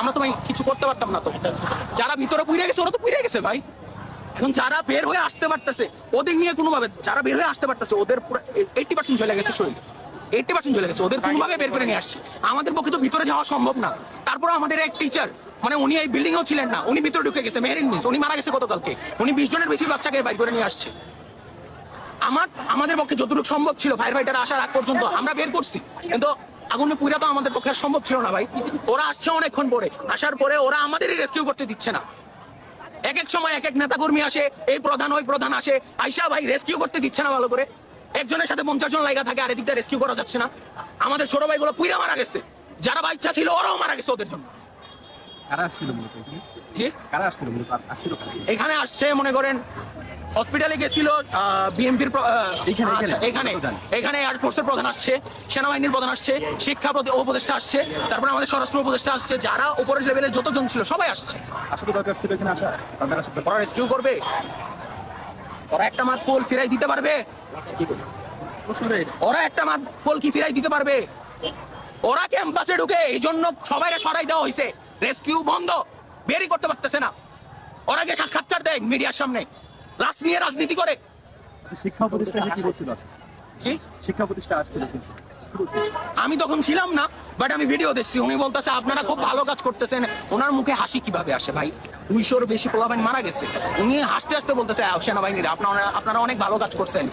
আমরা তো ভাই কিছু করতে পারতাম না। তো যারা ভিতরে পুড়ে গেছে ওরা তো পুড়ে গেছে ভাই। এখন যারা বের হয়ে আসতে পারতেছে ওদের নিয়ে কোনোভাবে, যারা বের হয়ে আসতে পারতেছে ওদের পুরো 80% চলে গেছে শরীরে, 80% চলে গেছে, ওদের কোনোভাবে বের করে নিয়ে আসছে। আমাদের পক্ষে তো ভিতরে যাওয়া সম্ভব না। তারপরে আমাদের এক টিচার, মানে উনি এই বিল্ডিং এও ছিলেন না, উনি ভিতরে ঢুকে গেছে, মেহেরিন মিস, উনি মারা গেছে গতকালকে। উনি 20 জনের বেশি বাচ্চাকে বাইর করে নিয়ে আসছে। আমাদের পক্ষে যতটুকু সম্ভব ছিল ফায়ার ফাইটার আসার আগ পর্যন্ত আমরা বের করছি, কিন্তু আগুনে পুরা তো আমাদের পক্ষে সম্ভব ছিল না ভাই। ওরা আসছে অনেকক্ষণ পরে, আসার পরে ওরা আমাদেরই রেস্কিউ করতে দিচ্ছে না। এক এক সময় এক এক নেতা কর্মী আসে, এই প্রধান ওই প্রধান আসে, আইসা ভাই রেস্কিউ করতে দিচ্ছে না ভালো করে। একজনের সাথে 50 জন লাগা থাকে, আর এদিকটা রেস্কিউ করা যাচ্ছে না। আমাদের ছোট ভাইগুলো পুইরা মারা গেছে, যারা বাচ্চা ছিল ওরাও মারা গেছে ওদের জন্য। কারা আসছিল মূলত? জি, কারা আসছিল মূলত? আসছিল কারা? এখানে আসছে মনে করেন হসপিটালে গেছিল বিএমপির, এখানে এয়ারফোর্সের প্রধান আসছে, সেনাবাহিনীর প্রধান আসছে, শিক্ষা উপদেষ্টা আসছে, তারপরে আমাদের স্বরাষ্ট্র উপদেষ্টা আসছে, যারা উপরের লেভেলের যতজন ছিল সবাই আসছে। আসলে দরকার ছিল এখানে আসা, তাদের আসলে ওরা রেস্কিউ করবে? ওরা একটা মাঠ কোল ফিরাই দিতে পারবে? ওরা একটা মাঠ কোল কি ফিরাই দিতে পারবে? ওরা ক্যাম্পাসে ঢুকে এই জন্য সবাই সরাই দেওয়া হয়েছে, রেস্কিউ বন্ধ, বেরই করতে পারতেছে না। ওরা গিয়ে সাক্ষাৎকার দেয় মিডিয়ার সামনে, লাশ নিয়ে রাজনীতি করে। শিক্ষা প্রতিষ্ঠান কি বলছিল? কি শিক্ষা প্রতিষ্ঠান আসছিল শুনছি, কি বলছিল? আমি তখন ছিলাম না, বাট আমি ভিডিও দেখছি। উনি বলতেছে আপনারা খুব ভালো কাজ করতেছেন। ওনার মুখে হাসি কিভাবে আসে ভাই? 200-র বেশি পোলাবাহিনী মারা গেছে, উনি হাসতে হাসতে বলতেছে সেনাবাহিনীরা আপনারা অনেক ভালো কাজ করছেন,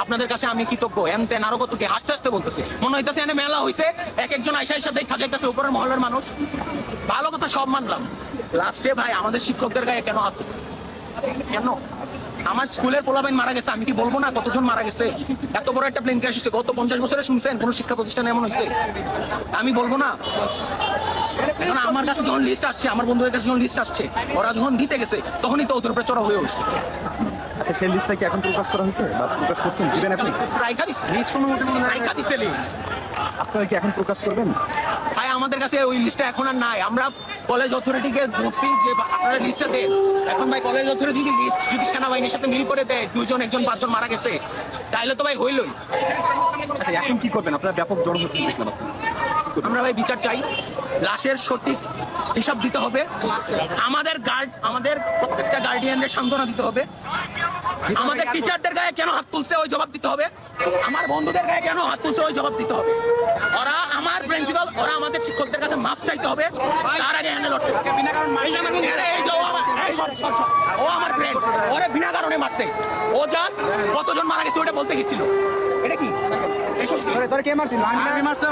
আপনাদের কাছে আমি কৃতজ্ঞ, এমতেন আরো কত কি হাসতে হাসতে বলতেছে। মনে হইতেছে এনে মেলা হয়েছে, এক একজন আইসা আইসা দেখা যাইতেছে উপরের মহলের মানুষ। ভালো কথা সব মানলাম, লাস্টে ভাই আমাদের শিক্ষকদের গায়ে কেন হাত? কেন? আমার স্কুলের পোলাবাহিনী মারা গেছে, আমি কি বলবো না কতজন মারা গেছে? এত বড় একটা প্লেন ক্র্যাশ হয়েছে, গত 50 বছরে শুনছেন কোন শিক্ষা প্রতিষ্ঠানে এমন হয়েছে? আমি বলবো না? এখন আমার কাছে যখন লিস্ট আসছে, আমার বন্ধুদের কাছে যখন লিস্ট আসছে, ওরা যখন দিতে গেছে তখনই তো ওদের উপরে চড়া হয়ে উঠছে। আচ্ছা, সেই লিস্টটা কি এখন প্রকাশ করা হয়েছে বা প্রকাশ করছেন? দিবেন আপনি? রাইখা দিছে লিস্ট, কোনো রাইখা দিছে লিস্ট। আপনারা কি এখন প্রকাশ করবেন? ভাই আমাদের কাছে ওই লিস্টটা এখন আর নাই। আমরা কলেজ অথরিটিকে বলছি যে আপনারা লিস্টটা দেন। এখন ভাই কলেজ অথরিটি যদি লিস্ট যদি সেনাবাহিনীর সাথে মিল করে দেয়, 2 জন 1 জন 5 জন মারা গেছে, তাইলে তো ভাই হইলই। আচ্ছা, এখন কি করবেন? আপনারা ব্যাপক জড়ো হচ্ছেন দেখলাম। আমরা ভাই বিচার চাই, লাশের সঠিক হিসাব দিতে হবে, আমাদের প্রত্যেকটা গার্ডিয়ানদের সান্ত্বনা দিতে হবে, আমাদের টিচারদের গায়ে কেন হাত তুলছে ওই জবাব দিতে হবে, আমার বন্ধুদের গায়ে কেন হাত তুলছে ওই জবাব দিতে হবে। ওরা আমার প্রিন্সিপাল, ওরা আমাদের শিক্ষকদের কাছে মাফ চাইতে হবে, তার আগে হ্যান্ডেল করতে হবে। ও আমার ফ্রেন্ড, ওরা বিনা কারণে মারছে, ও জাস্ট কতজন মারা গেছে ওটা বলতে গেছিল। এটা কি? এসব কে মারছিল? আর্মি মারছে।